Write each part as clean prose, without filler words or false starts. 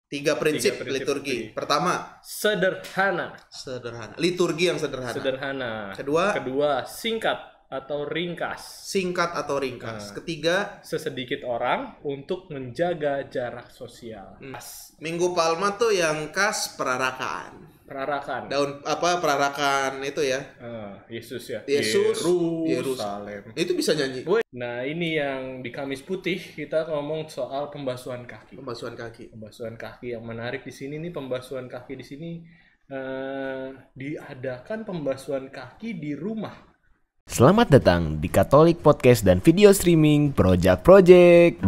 Tiga prinsip prinsip liturgi. liturgi. Pertama, Sederhana. liturgi yang sederhana. Sederhana. Kedua, singkat atau ringkas. singkat atau ringkas. Ketiga, Sesedikit orang untuk menjaga jarak sosial. Minggu Palma tuh yang khas perarakan. Perarakan. Perarakan itu ya. Yesus ya. Yesus, Yerusalem. Itu bisa nyanyi. Nah, ini yang di Kamis Putih kita ngomong soal pembasuhan kaki. Pembasuhan kaki. Pembasuhan kaki yang menarik di sini nih, pembasuhan kaki di sini diadakan pembasuhan kaki di rumah. Selamat datang di Katolik Podcast dan video streaming Project.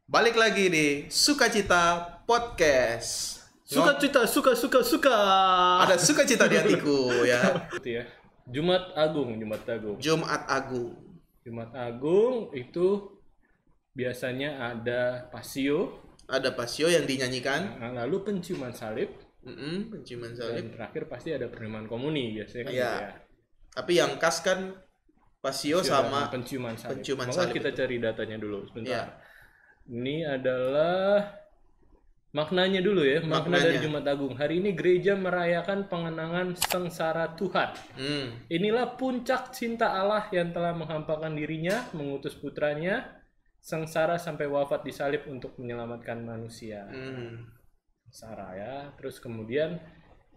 Balik lagi di Sukacita Podcast. Suka. Ada sukacita di hatiku ya. Gitu ya. Jumat Agung. Jumat Agung itu biasanya ada pasio. Ada pasio yang dinyanyikan. Lalu penciuman salib. Penciuman salib. Dan terakhir pasti ada penerimaan komuni biasanya kan Iya. gitu ya. Tapi yang khas kan pasio sama penciuman salib. penciuman Maka salib kita itu. cari datanya dulu sebentar. Iya. Ini adalah maknanya dulu ya, makna dari Jumat Agung. Hari ini gereja merayakan pengenangan sengsara Tuhan. Inilah puncak cinta Allah yang telah menghampakan dirinya, mengutus putranya, sengsara sampai wafat di salib untuk menyelamatkan manusia. Sengsara ya. Terus kemudian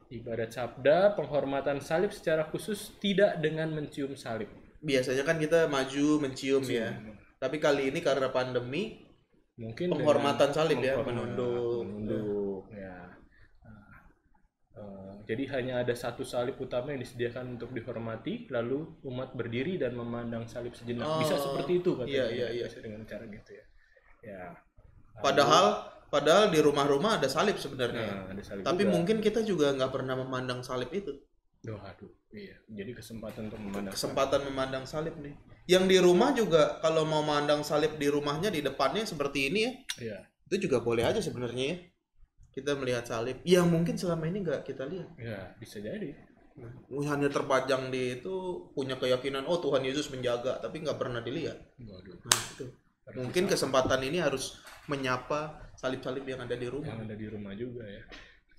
ibadat sabda, penghormatan salib secara khusus tidak dengan mencium salib. Biasanya kan kita maju mencium ya. Tapi kali ini karena pandemi Mungkin penghormatan salib ya, menunduk ya. Jadi hanya ada satu salib utama yang disediakan untuk dihormati, lalu umat berdiri dan memandang salib sejenak. Bisa seperti itu katanya. Iya. Bisa dengan cara gitu ya. Ya. Padahal di rumah-rumah ada salib sebenarnya. Ada salib Tapi juga. mungkin kita juga nggak pernah memandang salib itu. Aduh, iya. Jadi kesempatan untuk memandang. Memandang salib nih. Yang di rumah juga kalau mau memandang salib di rumahnya di depannya seperti ini ya. Iya. Itu juga boleh aja sebenarnya ya. Kita melihat salib yang mungkin selama ini nggak kita lihat. Ya, bisa jadi. Hanya terpajang di itu, punya keyakinan oh Tuhan Yesus menjaga, tapi nggak pernah dilihat. Waduh. Nah itu. Mungkin kesempatan ini harus menyapa salib-salib yang ada di rumah. Yang ada di rumah juga ya.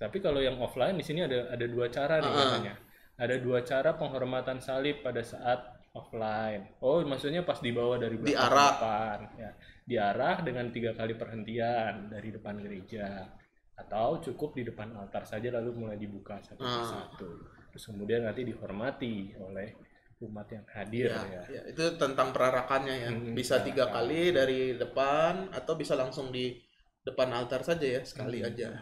Tapi kalau yang offline di sini ada dua cara nih katanya. Ada dua cara penghormatan salib pada saat offline. Oh, maksudnya pas dibawa dari belakang ke depan. Ya. Diarah dengan 3 kali perhentian dari depan gereja. Atau cukup di depan altar saja lalu mulai dibuka satu persatu. Terus kemudian nanti dihormati oleh umat yang hadir ya. Itu tentang perarakannya ya. Bisa 3 kali dari depan atau bisa langsung di depan altar saja ya, sekali aja.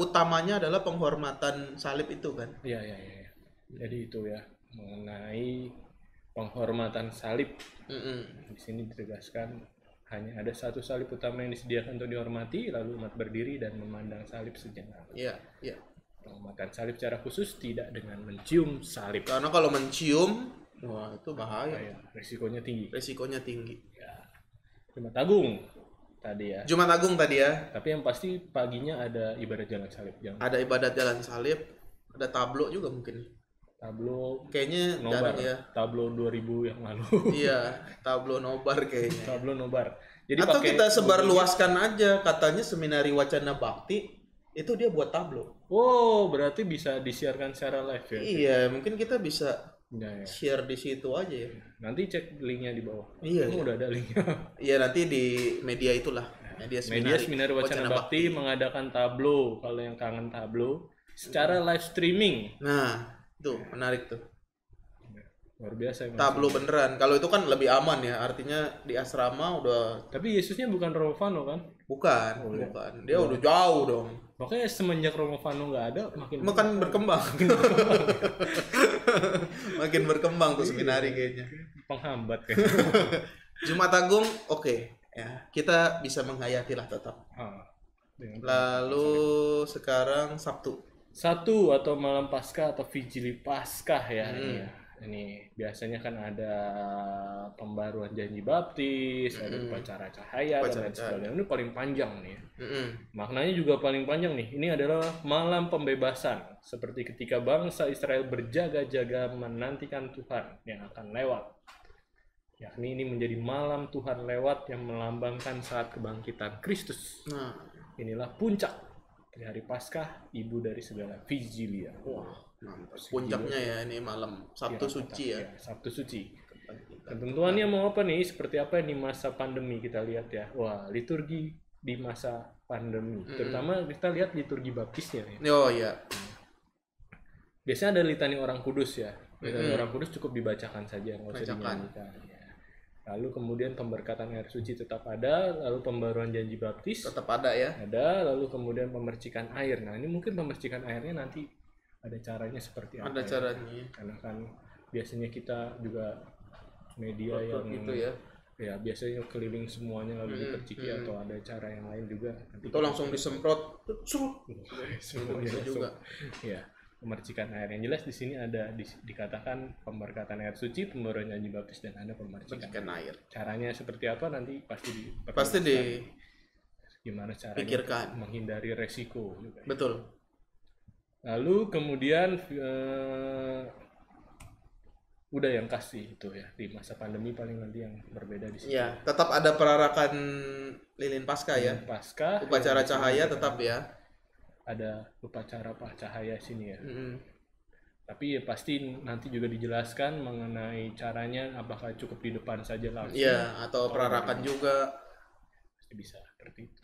Utamanya adalah penghormatan salib itu kan. Iya. Jadi itu ya mengenai penghormatan salib. Di sini ditegaskan hanya ada satu salib utama yang disediakan untuk dihormati, lalu umat berdiri dan memandang salib sejenak. Iya. Penghormatan salib secara khusus tidak dengan mencium salib. Karena kalau mencium, wah itu bahaya. Risikonya tinggi. Ya. Jumat Agung tadi ya. Tapi yang pasti paginya ada ibadat jalan salib. Ada ibadat jalan salib, ada tablo juga mungkin. Tablo kayaknya nobar jarang ya. Tablo 2000 yang lalu. Iya, tablo nobar kayaknya. Tablo nobar. Jadi atau kita sebarluaskan aja, katanya Seminari Wacana Bakti itu dia buat tablo. Oh, berarti bisa disiarkan secara live ya? Iya, mungkin kita bisa ya. Share di situ aja ya. Nanti cek linknya di bawah. Iya. Udah ada linknya. Iya, nanti di media itulah. Media Seminari Wacana Bakti mengadakan tablo. Kalau yang kangen tablo, secara live streaming. Nah, tuh menarik tuh. Luar biasa. Tablo beneran. Kalau itu kan lebih aman ya. Artinya di asrama udah. Tapi Yesusnya bukan Romo Fano kan? Bukan. Dia udah jauh dong. Makanya semenjak Romo Fano nggak ada, makin berkembang. Makin berkembang tuh seminari kayaknya. Penghambat kan. Jumat Agung, oke. Ya, kita bisa menghayati lah tetap. Lalu sekarang Sabtu atau malam Paskah atau Vigili Paskah ya. ini biasanya kan ada pembaruan janji baptis, ada upacara cahaya dan lain sebagainya. Ini paling panjang nih. Maknanya juga paling panjang nih. Ini adalah malam pembebasan, seperti ketika bangsa Israel berjaga-jaga menantikan Tuhan yang akan lewat. Yakni ini menjadi malam Tuhan lewat yang melambangkan saat kebangkitan Kristus. Inilah puncak di hari Paskah, ibu dari segala vigilia. Wah. Puncaknya ya ini malam Sabtu Suci ya. Sabtu Suci. Ketentuannya mau apa nih? Seperti apa di masa pandemi kita lihat ya. Wah, liturgi di masa pandemi. Terutama kita lihat liturgi baptisnya ya. Oh iya. Biasanya ada litani orang kudus ya. Litani orang kudus cukup dibacakan saja, nggak usah dinyanyikan. Ya. Lalu kemudian pemberkatan air suci tetap ada, lalu pembaruan janji baptis tetap ada ya. Ada, lalu kemudian pemercikan air. Nah, ini mungkin pemercikan airnya nanti ada caranya seperti apa? Ada caranya. Karena kan biasanya kita juga media yang gitu ya. Ya biasanya keliling semuanya lalu diperciki atau ada cara yang lain juga. Nanti itu langsung disemprot, semuanya juga. Ya, pemercikan air. Yang jelas di sini ada dikatakan pemberkatan air suci, pembaruan janji baptis dan ada pemercikan air. Caranya seperti apa nanti pasti gimana caranya pikirkan menghindari resiko juga. Betul. Lalu kemudian udah yang kasih itu ya di masa pandemi paling nanti yang berbeda di sini. Ya, tetap ada perarakan lilin Paskah ya. Paskah. Upacara cahaya tetap ya. Ada upacara cahaya sini ya. Tapi ya pasti nanti juga dijelaskan mengenai caranya, apakah cukup di depan saja langsung. Iya, atau perarakan juga. Pasti bisa seperti itu.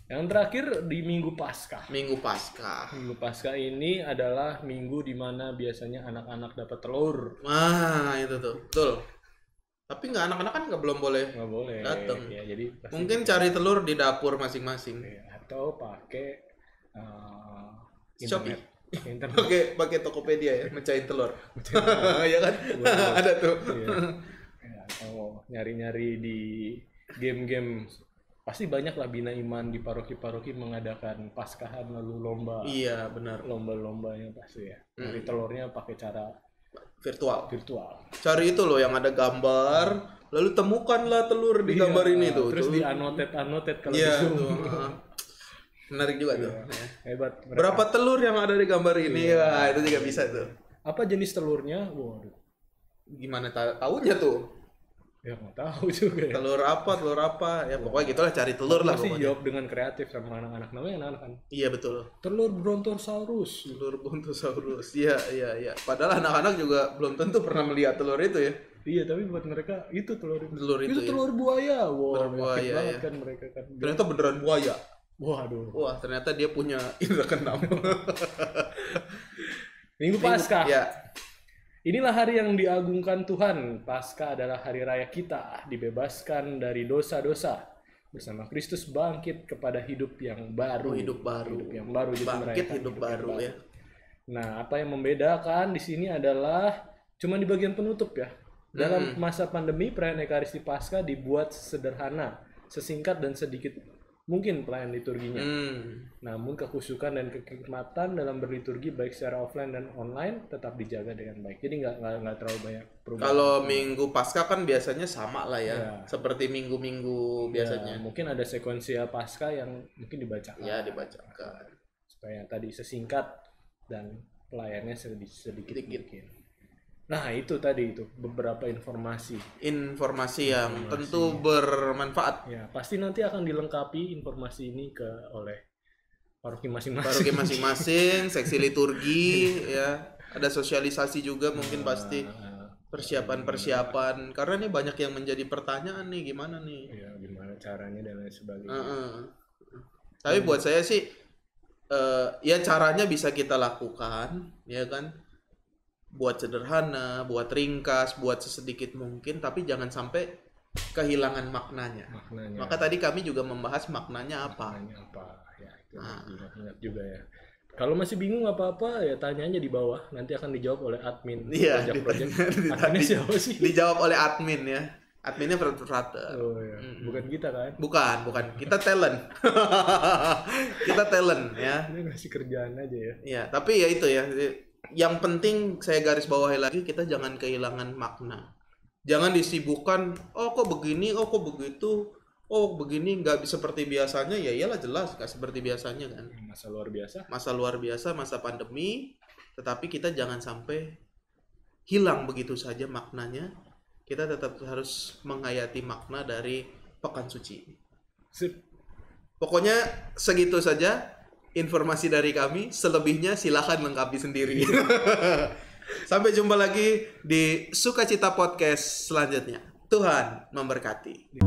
Yang terakhir di Minggu Paskah. Minggu Paskah. Minggu Paskah ini adalah minggu di mana biasanya anak-anak dapat telur. Wah, itu tuh. Betul. Tapi anak-anak kan belum boleh. Nggak boleh. Datang. Ya, jadi mungkin cari telur di dapur masing-masing. Ya, atau pakai Shopee. Internet. Pakai Tokopedia ya, mecahin telur. Ya kan? Ada tuh. Ya, atau nyari-nyari di game-game. Pasti banyak lah Bina Iman di paroki-paroki mengadakan Paskahan lalu lomba. Iya, benar. Lomba-lombanya pasti ya. Cari telurnya pakai cara virtual. Cari itu loh yang ada gambar, lalu temukanlah telur di gambar ini tuh. Terus di annotate kalau di Zoom. Menarik juga tuh. Hebat. Mereka. Berapa telur yang ada di gambar ini? Wah, itu juga bisa tuh. Apa jenis telurnya? Waduh. Gimana tahunya tuh? Ya nggak tahu juga ya. Telur apa ya pokoknya gitulah, cari telur lah pasti pokoknya. Jawab dengan kreatif sama anak-anak, namanya anak-anak kan. Iya betul. Telur Brontosaurus. Iya. Padahal anak-anak juga belum tentu pernah melihat telur itu ya. Iya, tapi buat mereka itu telur itu ya? telur buaya. Telur buaya banget kan mereka kan. Ternyata beneran buaya. Waduh. Wah, ternyata dia punya indera keenam. Minggu Paskah. Ya. Inilah hari yang diagungkan Tuhan. Paskah adalah hari raya kita, dibebaskan dari dosa-dosa. Bersama Kristus bangkit kepada hidup yang baru. Hidup yang baru. Bangkit hidup baru ya. Nah, apa yang membedakan di sini adalah cuma di bagian penutup ya. Dalam masa pandemi, perayaan Ekaristi Paskah dibuat sederhana, sesingkat dan sedikit mungkin pelayan liturginya. Namun kekhusyukan dan kekhidmatan dalam berliturgi baik secara offline dan online tetap dijaga dengan baik. Jadi nggak terlalu banyak perubahan. Kalau Minggu Paskah kan biasanya sama lah ya. Seperti minggu-minggu biasanya. Mungkin ada sekuensial Paskah yang mungkin dibacakan. Ya, dibacakan. Supaya tadi sesingkat dan pelayannya sedikit mungkin. Nah, itu beberapa informasi yang tentu bermanfaat. Ya, pasti nanti akan dilengkapi informasi ini oleh paroki masing-masing. Seksi liturgi ya. Ada sosialisasi juga mungkin pasti. Persiapan karena ini banyak yang menjadi pertanyaan nih, gimana nih? Ya, gimana caranya dan lain sebagainya. Tapi buat saya sih ya caranya bisa kita lakukan, ya kan? Buat sederhana, buat ringkas, buat sesedikit mungkin, tapi jangan sampai kehilangan maknanya. Maka tadi kami juga membahas maknanya apa. Ya, itu ingat juga ya. Kalau masih bingung apa-apa ya tanya aja di bawah, nanti akan dijawab oleh admin. Iya, adminnya siapa sih? Dijawab oleh admin ya. Adminnya Frater. Oh iya. Bukan kita kan? Bukan. Kita talent. Kita talent ya. Ini ngasih kerjaan aja ya. Iya, tapi ya itu ya. yang penting saya garis bawahi lagi, kita jangan kehilangan makna. Jangan disibukkan, oh kok begini, oh kok begitu, oh begini nggak seperti biasanya. Ya iyalah jelas nggak seperti biasanya kan. Masa luar biasa. Masa luar biasa, masa pandemi. Tetapi kita jangan sampai hilang begitu saja maknanya. Kita tetap harus menghayati makna dari Pekan Suci. Sip. Pokoknya segitu saja informasi dari kami. Selebihnya silakan lengkapi sendiri. Sampai jumpa lagi di Sukacita Podcast selanjutnya. Tuhan memberkati.